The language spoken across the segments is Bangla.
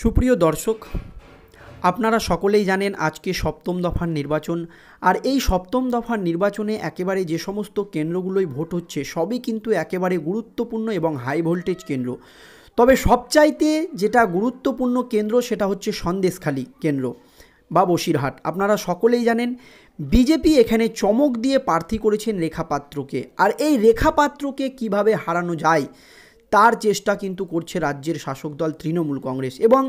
সুপ্রিয় দর্শক, আপনারা সকলেই জানেন আজকে সপ্তম দফার নির্বাচন। আর এই সপ্তম দফার নির্বাচনে একেবারে যে সমস্ত কেন্দ্রগুলোই ভোট হচ্ছে সবই কিন্তু একেবারে গুরুত্বপূর্ণ এবং হাই ভোল্টেজ কেন্দ্র। তবে সবচাইতে যেটা গুরুত্বপূর্ণ কেন্দ্র সেটা হচ্ছে সন্দেশখালী কেন্দ্র বা বসিরহাট। আপনারা সকলেই জানেন বিজেপি এখানে চমক দিয়ে প্রার্থী করেছেন রেখা পাত্রকে। আর এই রেখা পাত্রকে কীভাবে হারানো যায় তার চেষ্টা কিন্তু করছে রাজ্যের শাসক দল তৃণমূল কংগ্রেস। এবং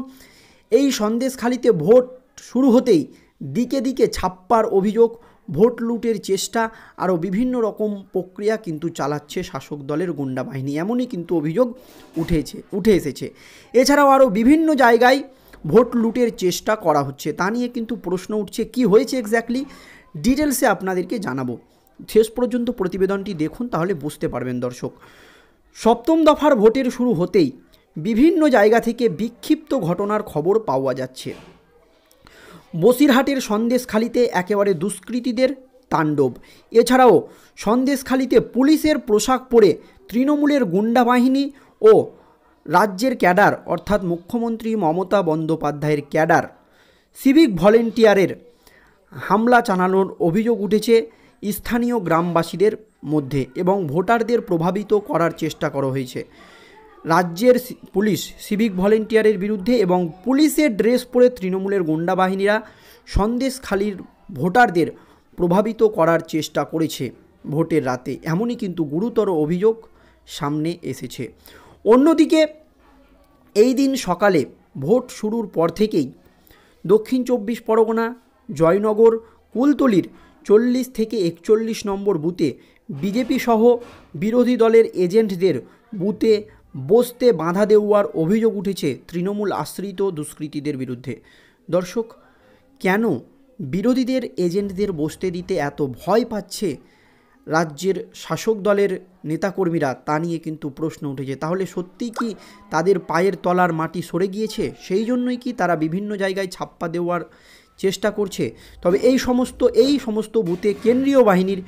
এই সন্দেশখালীতে ভোট শুরু হতেই দিকে দিকে ছাপ্পার অভিযোগ, ভোট লুটের চেষ্টা, আরও বিভিন্ন রকম প্রক্রিয়া কিন্তু চালাচ্ছে শাসক দলের গুন্ডা বাহিনী, এমনই কিন্তু অভিযোগ উঠে এসেছে। এছাড়াও আরও বিভিন্ন জায়গায় ভোট লুটের চেষ্টা করা হচ্ছে, তা নিয়ে কিন্তু প্রশ্ন উঠছে কি হয়েছে এক্স্যাক্টলি ডিটেলসে আপনাদেরকে জানাবো। শেষ পর্যন্ত প্রতিবেদনটি দেখুন, তাহলে বুঝতে পারবেন দর্শক। সপ্তম দফার ভোটের শুরু হতেই বিভিন্ন জায়গা থেকে বিক্ষিপ্ত ঘটনার খবর পাওয়া যাচ্ছে। বসিরহাটের সন্দেশখালীতে একেবারে দুষ্কৃতীদের তাণ্ডব। এছাড়াও সন্দেশখালীতে পুলিশের পোশাক পরে তৃণমূলের গুন্ডা বাহিনী ও রাজ্যের ক্যাডার অর্থাৎ মুখ্যমন্ত্রী মমতা বন্দ্যোপাধ্যায়ের ক্যাডার সিভিক ভলেন্টিয়ারের হামলা চালানোর অভিযোগ উঠেছে স্থানীয় গ্রামবাসীদের মধ্যে এবং ভোটারদের প্রভাবিত করার চেষ্টা করা হয়েছে রাজ্যের পুলিশ সিভিক ভলেন্টিয়ারের বিরুদ্ধে। এবং পুলিশের ড্রেস পরে তৃণমূলের গুন্ডা বাহিনীরা সন্দেশখালীর ভোটারদের প্রভাবিত করার চেষ্টা করেছে ভোটের রাতে, এমনই কিন্তু গুরুতর অভিযোগ সামনে এসেছে। অন্যদিকে এই দিন সকালে ভোট শুরুর পর থেকেই দক্ষিণ 24 পরগনা, জয়নগর, কুলতলির 40 থেকে 41 নম্বর বুথে বিজেপি সহ বিরোধী দলের এজেন্টদের বুথে বসতে বাধা দেওয়ার অভিযোগ উঠেছে তৃণমূল আশ্রিত দুষ্কৃতীদের বিরুদ্ধে। দর্শক, কেন বিরোধীদের এজেন্টদের বসতে দিতে এত ভয় পাচ্ছে রাজ্যের শাসক দলের নেতাকর্মীরা, তা নিয়ে কিন্তু প্রশ্ন উঠেছে। তাহলে সত্যিই কি তাদের পায়ের তলার মাটি সরে গিয়েছে? সেই জন্যই কি তারা বিভিন্ন জায়গায় ছাপ্পা দেওয়ার চেষ্টা করছে? তবে এই সমস্ত বুথে কেন্দ্রীয় বাহিনীর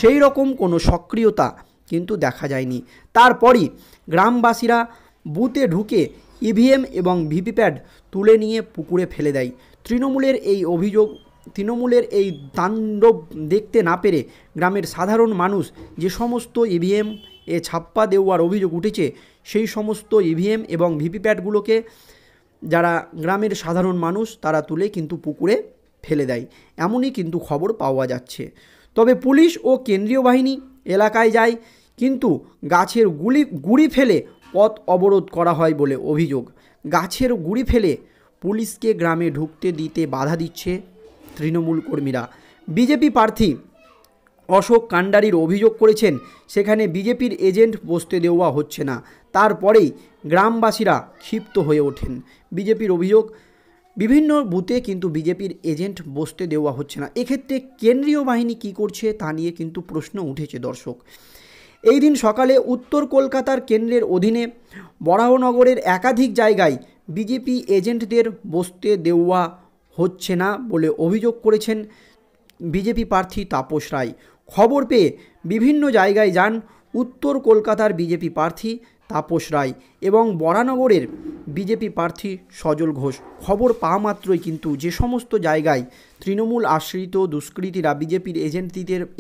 সেই রকম কোনো সক্রিয়তা কিন্তু দেখা যায়নি। তারপরই গ্রামবাসীরা বুথে ঢুকে ইভিএম এবং ভিভিপ্যাট তুলে নিয়ে পুকুরে ফেলে দেয়। তৃণমূলের এই তাণ্ডব দেখতে না পেরে গ্রামের সাধারণ মানুষ যে সমস্ত ইভিএম এ ছাপ্পা দেওয়ার অভিযোগ উঠেছে সেই সমস্ত ইভিএম এবং ভিভিপ্যাটগুলোকে যারা গ্রামের সাধারণ মানুষ তারা তুলে কিন্তু পুকুরে ফেলে দেয়, এমনই কিন্তু খবর পাওয়া যাচ্ছে। তবে পুলিশ ও কেন্দ্রীয় বাহিনী এলাকায় যায়, কিন্তু গাছের গুড়ি ফেলে পথ অবরোধ করা হয় বলে অভিযোগ। গাছের গুড়ি ফেলে পুলিশকে গ্রামে ঢুকতে দিতে বাধা দিচ্ছে তৃণমূল কর্মীরা। বিজেপি প্রার্থী অশোক কান্ডারির অভিযোগ করেছেন সেখানে বিজেপির এজেন্ট বসতে দেওয়া হচ্ছে না। তারপরেই গ্রামবাসীরা ক্ষিপ্ত হয়ে ওঠেন। বিজেপির অভিযোগ বিভিন্ন বুথে কিন্তু বিজেপির এজেন্ট বসতে দেওয়া হচ্ছে না। এক্ষেত্রে কেন্দ্রীয় বাহিনী কি করছে তা নিয়ে কিন্তু প্রশ্ন উঠেছে দর্শক। এই দিন সকালে উত্তর কলকাতার কেন্দ্রের অধীনে বরাহনগরের একাধিক জায়গায় বিজেপি এজেন্টদের বসতে দেওয়া হচ্ছে না বলে অভিযোগ করেছেন বিজেপি প্রার্থী তাপস রায়। খবর পেয়ে বিভিন্ন জায়গায় যান উত্তর কলকাতার বিজেপি প্রার্থী তাপস রায় এবং বরানগরের বিজেপি প্রার্থী সজল ঘোষ। খবর পাওয়া মাত্রই কিন্তু যে সমস্ত জায়গায় তৃণমূল আশ্রিত দুষ্কৃতীরা বিজেপির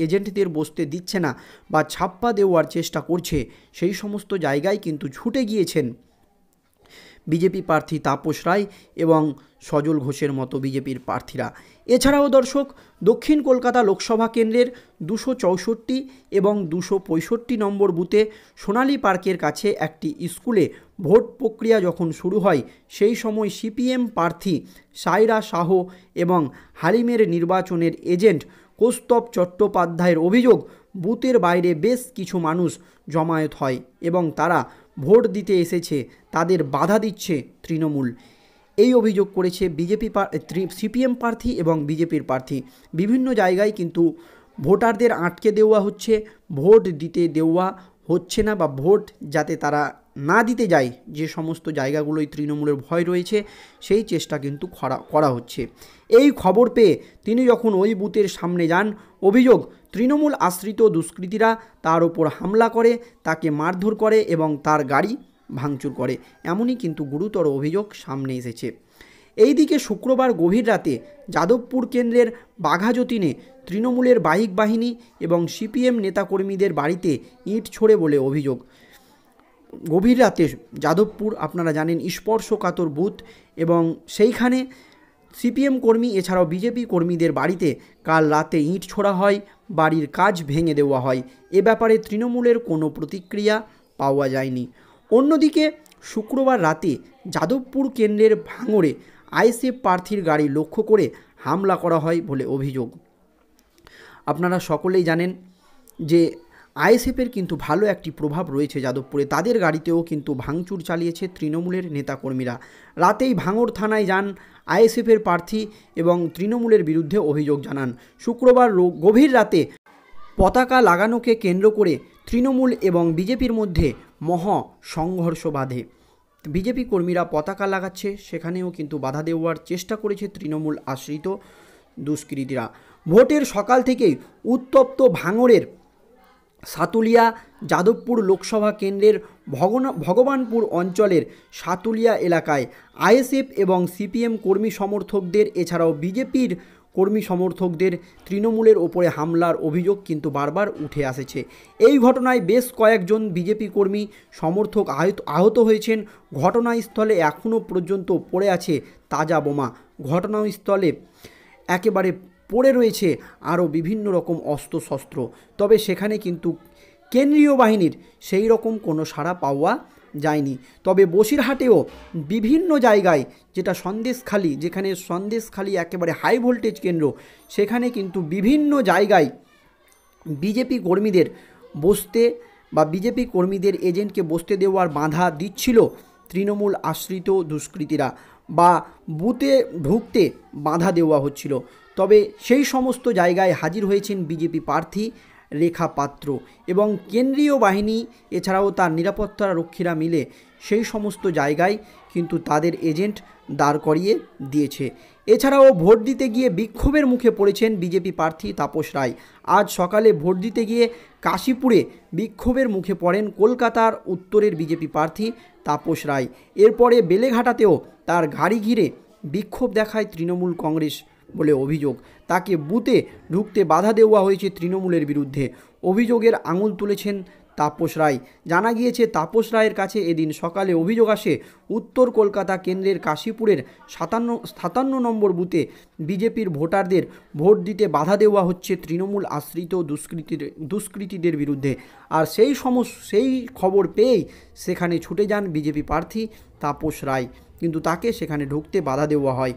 এজেন্টদের বসতে দিচ্ছে না বা ছাপ্পা দেওয়ার চেষ্টা করছে সেই সমস্ত জায়গায় কিন্তু ছুটে গিয়েছেন বিজেপি প্রার্থী তাপস রায় এবং সজল ঘোষের মতো বিজেপির প্রার্থীরা। এছাড়াও দর্শক, দক্ষিণ কলকাতা লোকসভা কেন্দ্রের 264 এবং 265 নম্বর বুথে সোনালী পার্কের কাছে একটি স্কুলে ভোট প্রক্রিয়া যখন শুরু হয় সেই সময় সিপিএম প্রার্থী সাইরা শাহ এবং হালিমের নির্বাচনের এজেন্ট কৌস্তব চট্টোপাধ্যায়ের অভিযোগ বুথের বাইরে বেশ কিছু মানুষ জমায়েত হয় এবং তারা ভোট দিতে এসেছে তাদের বাধা দিচ্ছে তৃণমূল। এই অভিযোগ করেছে সিপিএম প্রার্থী এবং বিজেপির প্রার্থী। বিভিন্ন জায়গায় কিন্তু ভোটারদের আটকে দেওয়া হচ্ছে, ভোট দিতে দেওয়া হচ্ছে না বা ভোট যাতে তারা না দিতে যায় যে সমস্ত জায়গাগুলোই তৃণমূলের ভয় রয়েছে সেই চেষ্টা কিন্তু করা হচ্ছে। এই খবর পেয়ে তিনি যখন ওই বুথের সামনে যান, অভিযোগ তৃণমূল আশ্রিত দুষ্কৃতীরা তার ওপর হামলা করে, তাকে মারধর করে এবং তার গাড়ি ভাঙচুর করে, এমনই কিন্তু গুরুতর অভিযোগ সামনে এসেছে। এইদিকে শুক্রবার গভীর রাতে যাদবপুর কেন্দ্রের বাঘাযতীনে তৃণমূলের বাইক বাহিনী এবং সিপিএম নেতাকর্মীদের বাড়িতে ইট ছোড়ে বলে অভিযোগ। গভীর রাতে যাদবপুর আপনারা জানেন স্পর্শকাতর বুথ, এবং সেইখানে সিপিএম কর্মী এছাড়াও বিজেপি কর্মীদের বাড়িতে কাল রাতে ইট ছোড়া হয়, বাড়ির কাজ ভেঙে দেওয়া হয়। এ ব্যাপারে তৃণমূলের কোনো প্রতিক্রিয়া পাওয়া যায়নি। অন্যদিকে শুক্রবার রাতে যাদবপুর কেন্দ্রের ভাঙড়ে আইএসএফ প্রার্থীর গাড়ি লক্ষ্য করে হামলা করা হয় বলে অভিযোগ। আপনারা সকলেই জানেন যে আইএসএফের কিন্তু ভালো একটি প্রভাব রয়েছে যাদবপুরে, তাদের গাড়িতেও কিন্তু ভাঙচুর চালিয়েছে তৃণমূলের নেতাকর্মীরা। রাতেই ভাঙড় থানায় যান আইএসএফের প্রার্থী এবং তৃণমূলের বিরুদ্ধে অভিযোগ জানান। শুক্রবার গভীর রাতে পতাকা লাগানোকে কেন্দ্র করে তৃণমূল এবং বিজেপির মধ্যে মহা সংঘর্ষ বাধে। বিজেপি কর্মীরা পতাকা লাগাচ্ছে, সেখানেও কিন্তু বাধা দেওয়ার চেষ্টা করেছে তৃণমূল আশ্রিত দুষ্কৃতীরা। ভোটের সকাল থেকেই উত্তপ্ত ভাঙড়ের সাতুলিয়া যাদবপুর লোকসভা কেন্দ্রের ভগবানপুর অঞ্চলের সাতুলিয়া এলাকায় আইএসএফ এবং সিপিএম কর্মী সমর্থকদের এছাড়াও বিজেপির কর্মী সমর্থকদের তৃণমূলের ওপরে হামলার অভিযোগ কিন্তু বারবার উঠে আসছে। এই ঘটনায় বেশ কয়েকজন বিজেপি কর্মী সমর্থক আহত হয়েছেন। ঘটনাস্থলে এখনও পর্যন্ত পড়ে আছে তাজা বোমা। ঘটনাস্থলে একেবারে পড়ে রয়েছে আরও বিভিন্ন রকম অস্ত্রশস্ত্র। তবে সেখানে কিন্তু কেন্দ্রীয় বাহিনীর সেই রকম কোনো সাড়া পাওয়া যায়নি। তবে বসিরহাটেও বিভিন্ন জায়গায়, যেটা সন্দেশখালী, যেখানে সন্দেশখালী একেবারে হাই ভোল্টেজ কেন্দ্র, সেখানে কিন্তু বিভিন্ন জায়গায় বিজেপি কর্মীদের বসতে বা বিজেপি কর্মীদের এজেন্টকে বসতে দেওয়ার বাধা দিচ্ছিল তৃণমূল আশ্রিত দুষ্কৃতীরা, বা বুথে ঢুকতে বাধা দেওয়া হচ্ছিল। তবে সেই সমস্ত জায়গায় হাজির হয়েছেন বিজেপি প্রার্থী রেখা পাত্র এবং কেন্দ্রীয় বাহিনী এছাড়াও তার নিরাপত্তা রক্ষীরা মিলে সেই সমস্ত জায়গায় কিন্তু তাদের এজেন্ট দাঁড় করিয়ে দিয়েছে। এছাড়াও ভোট দিতে গিয়ে বিক্ষোভের মুখে পড়েছেন বিজেপি প্রার্থী তাপস রায়। আজ সকালে ভোট দিতে গিয়ে কাশীপুরে বিক্ষোভের মুখে পড়েন কলকাতার উত্তরের বিজেপি প্রার্থী তাপস রায়। এরপরে বেলেঘাটাতেও তার গাড়ি ঘিরে বিক্ষোভ দেখায় তৃণমূল কংগ্রেস বলে অভিযোগ। তাকে বুথে ঢুকতে বাধা দেওয়া হয়েছে তৃণমূলের বিরুদ্ধে। অভিযোগের আঙুল তুলেছেন তাপস রায়। জানা গিয়েছে তাপস রায়ের কাছে এদিন সকালে অভিযোগ আসে উত্তর কলকাতা কেন্দ্রের কাশীপুরের 57 নম্বর বুথে বিজেপির ভোটারদের ভোট দিতে বাধা দেওয়া হচ্ছে তৃণমূল আশ্রিত দুষ্কৃতীদের বিরুদ্ধে। আর সেই খবর পেয়েই সেখানে ছুটে যান বিজেপি প্রার্থী তাপস রায়, কিন্তু তাকে সেখানে ঢুকতে বাধা দেওয়া হয়।